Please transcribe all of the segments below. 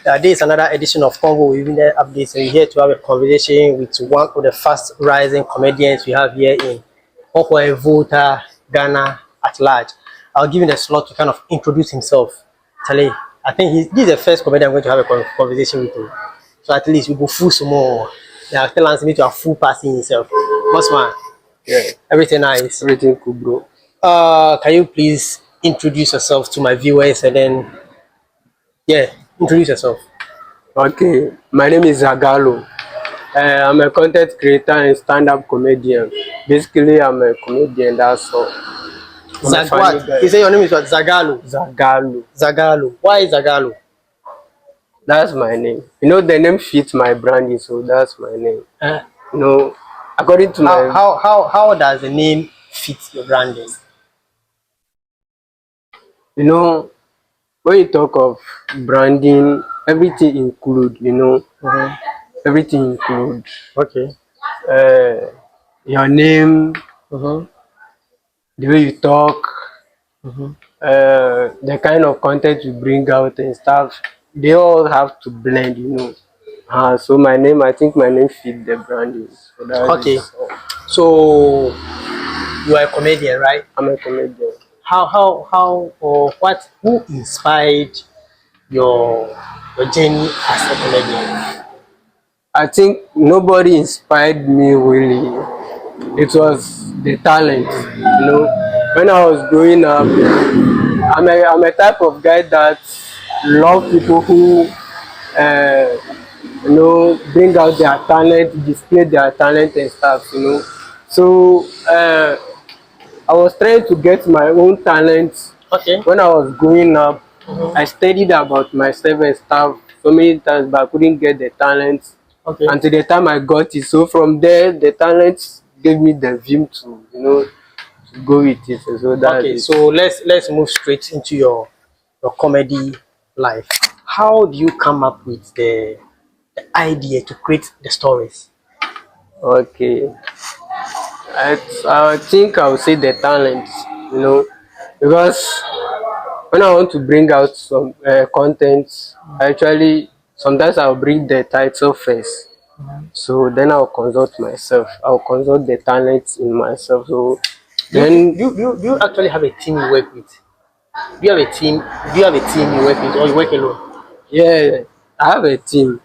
This is another edition of Convo with Midnight Updates, and we're here to have a conversation with one of the fast rising comedians we have here in Okwe, Volta, Ghana at large. I'll give him the slot to kind of introduce himself. Tale, I think this is the first comedian I'm going to have a conversation with him. So at least we go full some more. Yeah, tell us to a full passing himself. What's man? Yeah, Everything nice. everything cool, bro. Can you please introduce yourself to my viewers and then introduce yourself. Okay, my name is Zagalo. I'm a content creator and stand-up comedian. Basically, I'm a comedian, that's all. What? You say your name is what? Zagalo. Zagalo. Zagalo. Why Zagalo? That's my name. You know, the name fits my branding, so that's my name. You know, according to my... How does the name fit your branding? You know, when you talk of branding, everything include, you know, everything include. Okay. Your name, the way you talk, the kind of content you bring out and stuff, they all have to blend, you know. So my name, I think my name fit the branding. So okay. So you are a comedian, right? I'm a comedian. Who inspired your journey as a comedian? I think nobody inspired me really. It was the talent, you know. When I was growing up, I'm a type of guy that love people who you know, bring out their talent, display their talent and stuff, you know. So I was trying to get my own talent. Okay. When I was growing up, I studied about myself and stuff so many times, but I couldn't get the talent. Okay. Until the time I got it. So from there, the talent gave me the vim to, you know, to go with it. So that okay. So let's move straight into your comedy life. How do you come up with the idea to create the stories? Okay. I think I would say the talent, you know, because when I want to bring out some content, actually sometimes I'll bring the title first. So then I'll consult myself. I'll consult the talents in myself. So then you actually have a team you work with? Do you have a team? Do you have a team you work with, or you work alone? Yeah, I have a team.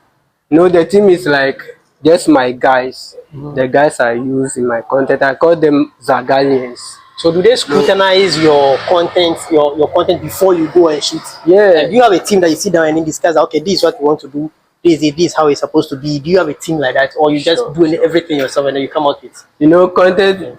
You know, the team is like just my guys. The guys I use in my content. I call them Zagalians. So do they scrutinize your content, your content before you go and shoot? Yeah. Like, do you have a team that you sit down and then discuss? Okay, this is what you want to do. This is how it's supposed to be. Do you have a team like that, or you just do everything yourself and then you come out with? You know, content.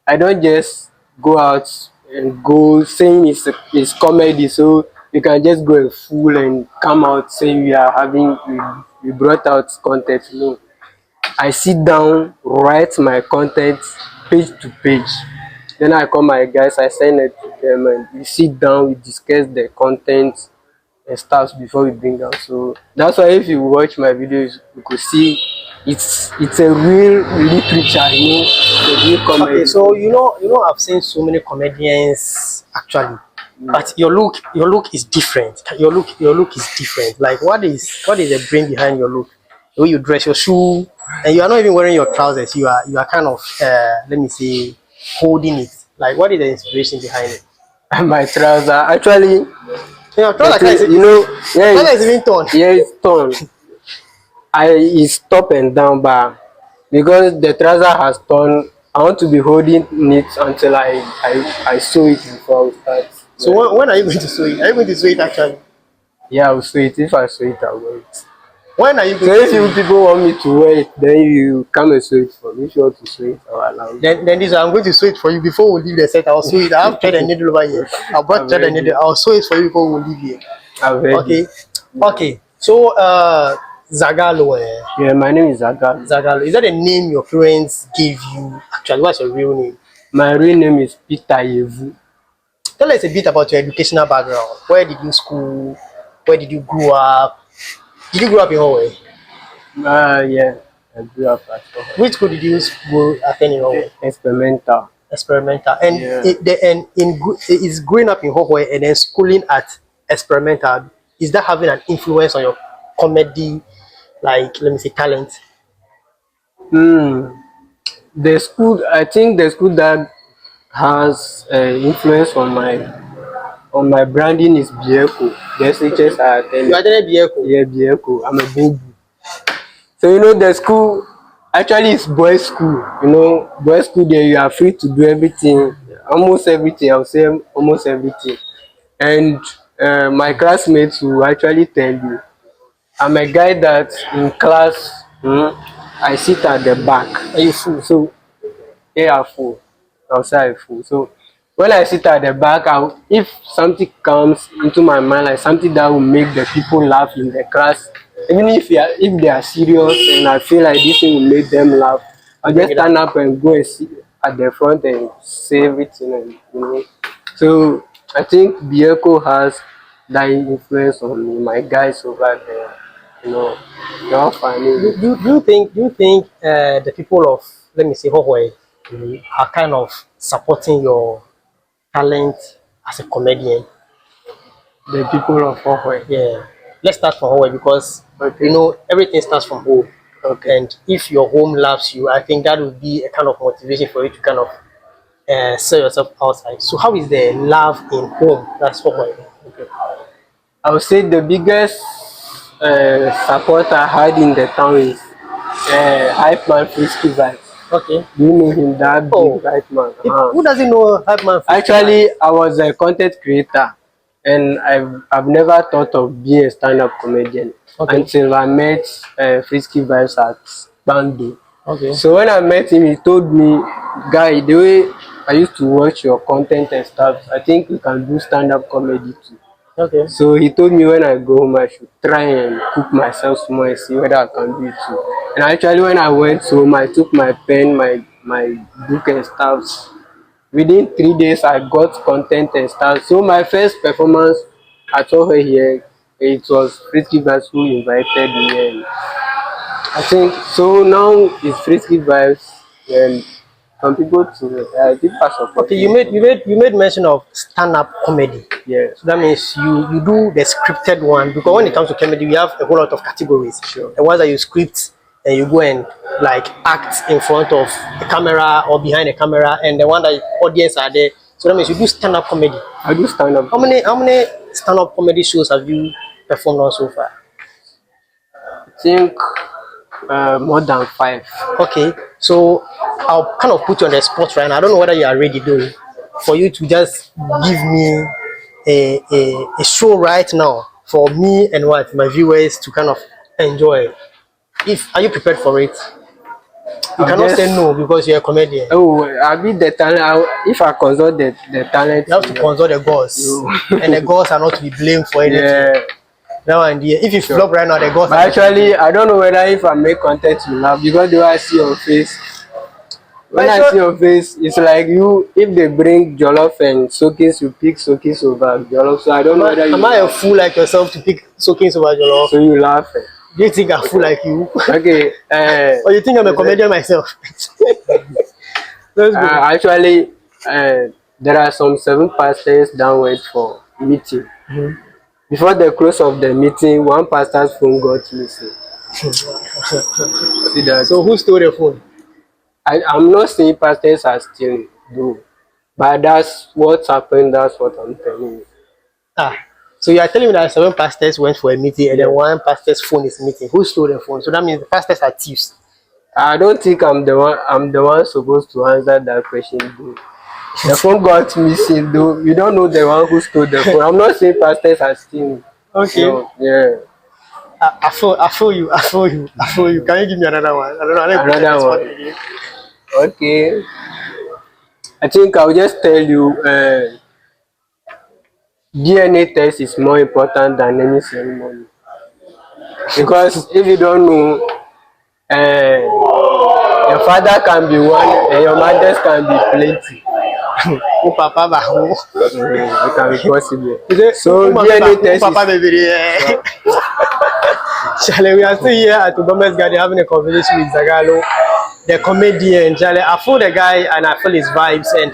I don't just go out and go saying it's comedy, so you can just go and fool and come out saying we brought out content. You know, I sit down, write my content page to page. Then I call my guys, I send it to them, and we sit down, we discuss the content and stuff before we bring out. So that's why if you watch my videos, you could see it's a real literature, you know, a real comedy. Okay, so you know, I've seen so many comedians actually, but your look is different. Your look is different. Like, what is the brain behind your look? The way you dress, your shoe, and you are not even wearing your trousers. You are kind of let me say, holding it. Like, what is the inspiration behind it? My trouser, actually, Your trouser is, you know, yeah, trouser is even torn. Yeah, it's torn. It's top and down, but because the trouser has torn, I want to be holding it until I sew it before I start. So when are you going to sew it? Are you going to sew it actually? Yeah, I'll sew it. If I sew it, I'll wear it. When are you going So to if you people want me to wear it, then you come and sew it for me. If you want to sew it, I'll allow you. Then this I'm going to sew it for you before we leave the set. I'll sew it. I have thread and needle over here. I brought thread and needle. I'll sew it for you before we leave here. Okay. Okay. So Zagalo. Yeah, my name is Zagalo. Zagalo. Is that a name your parents gave you? Actually, what's your real name? My real name is Peter Yevu. Tell us a bit about your educational background. Where did you school? Where did you grow up? Did you grow up in Hawaii? Yeah, I grew up at Hawaii. Which school did you attend in Hawaii? Experimental. Experimental. And is growing up in Hawaii and then schooling at Experimental, is that having an influence on your comedy, like let me say talent? The school, I think the school that has influence on my branding is BIHECO. The SHS I You attended. attended BIHECO. Yeah, BIHECO. I'm a baby. So you know the school actually is boys' school. You know, boys' school there you are free to do everything, almost everything. I would say almost everything. And my classmates will actually tell you, I'm a guy that in class, I sit at the back. Are you fool? So yeah, full. Outside full. So when I sit at the back, if something comes into my mind, like something that will make the people laugh in the class, even if they are serious and I feel like this thing will make them laugh, I'll just stand up and go and sit at the front and say everything, and you know. So I think BIHECO has that influence on me. My guys over there, you know, they're all funny. Do you think the people of, let me say, Hohoi are kind of supporting your talent as a comedian? The people of Ohwe. Yeah. Let's start from home because Okay. you know everything starts from home. Okay. And if your home loves you, I think that would be a kind of motivation for you to kind of sell yourself outside. So how is the love in home? That's what Okay. I would say the biggest support I had in the town is Hype Man Frisky Vibes. okay. You know him, that big Oh, Hype Man. who doesn't know Hype Man? Actually, I was a content creator, and I've never thought of being a stand-up comedian until I met Frisky Vibes at Bando. Okay. So when I met him, he told me, "Guy, the way I used to watch your content and stuff, I think you can do stand-up comedy too." Okay. So he told me when I go home, I should try and cook myself small and see whether I can do it too. And actually, when I went home, I took my pen, my book and stuff. Within 3 days, I got content and stuff. So my first performance, I told her here, it was Frisky Vibes who invited me. And I think so now it's Frisky Vibes and some people to people are supporting. Okay, you made mention of stand-up comedy. Yes. So that means you do the scripted one because when it comes to comedy, we have a whole lot of categories. Sure. The ones that you script and you go and like act in front of the camera or behind the camera, and the one that audience are there. So that means you do stand-up comedy. I do stand up. How many stand-up comedy shows have you performed on so far? I think more than 5. Okay, so I'll kind of put you on the spot right now. I don't know whether you are ready though, for you to just give me a show right now for me and what my viewers to kind of enjoy. If are you prepared for it? You cannot say no because you're a comedian. Oh, I be the talent. If I consult the talent, You have to consult the gods, and the gods are not to be blamed for anything. Yeah. Now and here, if you flop right now, the gods. But actually, I don't know whether if I make content you laugh because the way I see your face. When I see your face, it's like you. If they bring jollof and soakings, you pick soakings over jollof. So I don't know whether am I a fool like yourself to pick soakings over jollof? So you laugh. Do you think I'm a fool like you? Okay. Or you think I'm a comedian myself? Actually, there are some 7 pastors downward for meeting. Before the close of the meeting, one pastor's phone got missing. See that? So who stole the phone? I'm not saying pastors are stealing, though, but that's what's happened. That's what I'm telling you. So you are telling me that 7 pastors went for a meeting and then one pastor's phone is missing. Who stole the phone? So that means the pastors are thieves. I don't think I'm the one. I'm the one supposed to answer that question, though. The phone got missing, though. You don't know the one who stole the phone. I'm not saying pastors are stealing. Okay. No, yeah. I feel you. Can you give me another one? Another one. Okay. I think I'll just tell you DNA test is more important than any ceremony. Because if you don't know, your father can be one and your mothers can be plenty. Oh, Papa, It can be possible. So DNA test is... Charlie, we are still here at Obama's Garden having a conversation with Zagalo, the comedian. Charlie, I feel the guy and I feel his vibes, and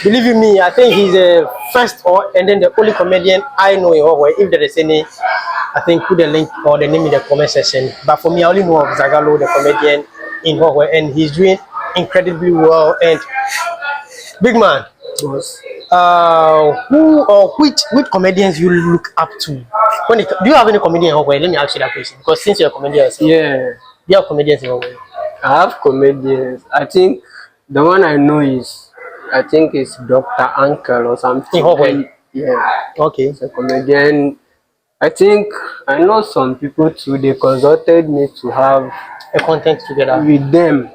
believe you me, I think he's the first and then the only comedian I know in Hawaii. If there is any I think put the link or the name in the comment section. But for me, I only know of Zagalo, the comedian in Hokwe, and he's doing incredibly well. And big man, Boss. who or which comedians you look up to? Do you have any comedian in Hokwe? Let me ask you that question because since you're a comedian yourself, Yeah, you have comedians in Hokwe. I have comedians. I think the one I know is, I think it's Dr. Uncle or something. In Hokwe. Yeah, Okay. he's a comedian. I think I know some people too. They consulted me to have A content together. with them,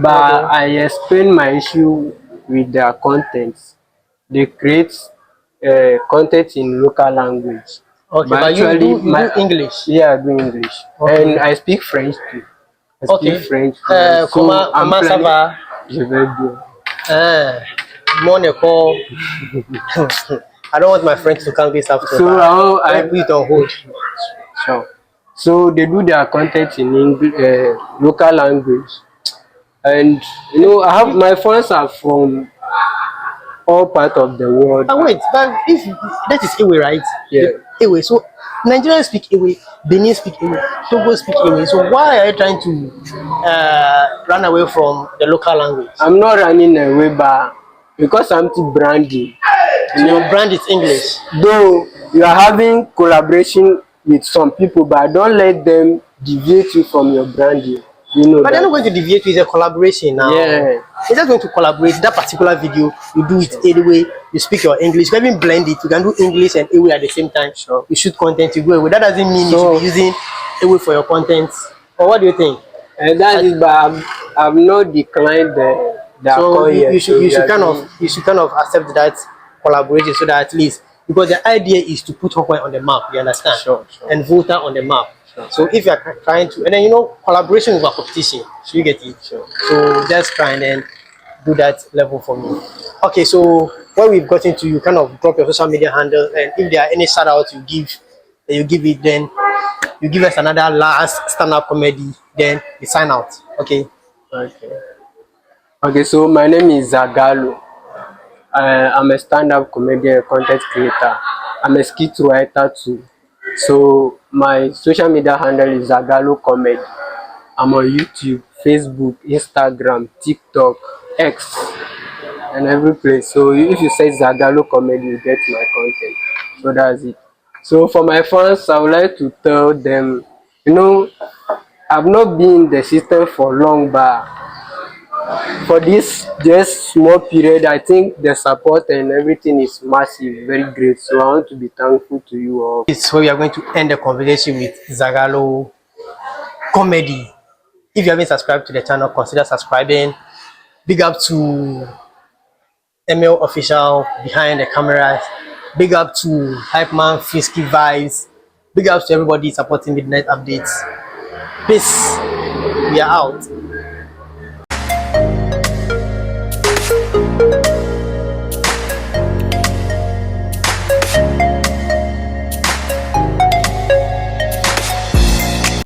but Okay. I explained my issue with their contents. They create content in local language. Okay, But but actually, you do English. yeah, I do English, Okay. and I speak French too. I Okay. speak French, Comment ça va? Je vais bien. Mon école. I don't want my friends to come this after. So I we don't hold. sure. So they do their content in English, local language, and you know I have my friends are from all parts of the world. Wait, but if that is Ewe, right? Yeah. Ewe. So Nigerians speak Ewe, Benin speak Ewe, Togo speak Ewe. So why are you trying to run away from the local language? I'm not running away, but because I'm too branding. So your brand is English. Though you are having collaboration with some people, but don't let them deviate you from your branding. You know But that. they're not going to deviate with a collaboration now. Yeah. They're just going to collaborate. That particular video, you do it anyway. You speak your English. You can even blend it. You can do English and Ewe at the same time. Sure. You shoot content, you go away. That doesn't mean you should be using Ewe for your content. Or what do you think? And that is, but I've not declined the So you should kind doing. of accept that collaboration so that at least because the idea is to put Hokwe on the map, you understand? Sure. And Volta on the map. Sure. So if you are trying to, and then you know, collaboration is a competition. So you get it. Sure. So just try and then do that level for me. Okay, so when we've gotten to, you kind of drop your social media handle, and if there are any shout outs you give, then you give it. Then you give us another last stand-up comedy. Then you sign out. Okay. Okay, so my name is Zagalo. I'm a stand-up comedian, content creator. I'm a skit writer too. So my social media handle is Zagalo Comedy. I'm on YouTube, Facebook, Instagram, TikTok, X, and every place. So if you say Zagalo Comedy, you get my content. So that's it. So for my fans, I would like to tell them, you know, I've not been in the system for long, but for this just small period, I think the support and everything is massive, very great. So I want to be thankful to you all. It's where we are going to end the conversation with Zagalo Comedy. If you haven't subscribed to the channel, consider subscribing. Big up to ML Official behind the cameras. Big up to Hype Man, Fisky Vibes. Big up to everybody supporting Midnight Updates. Peace. We are out.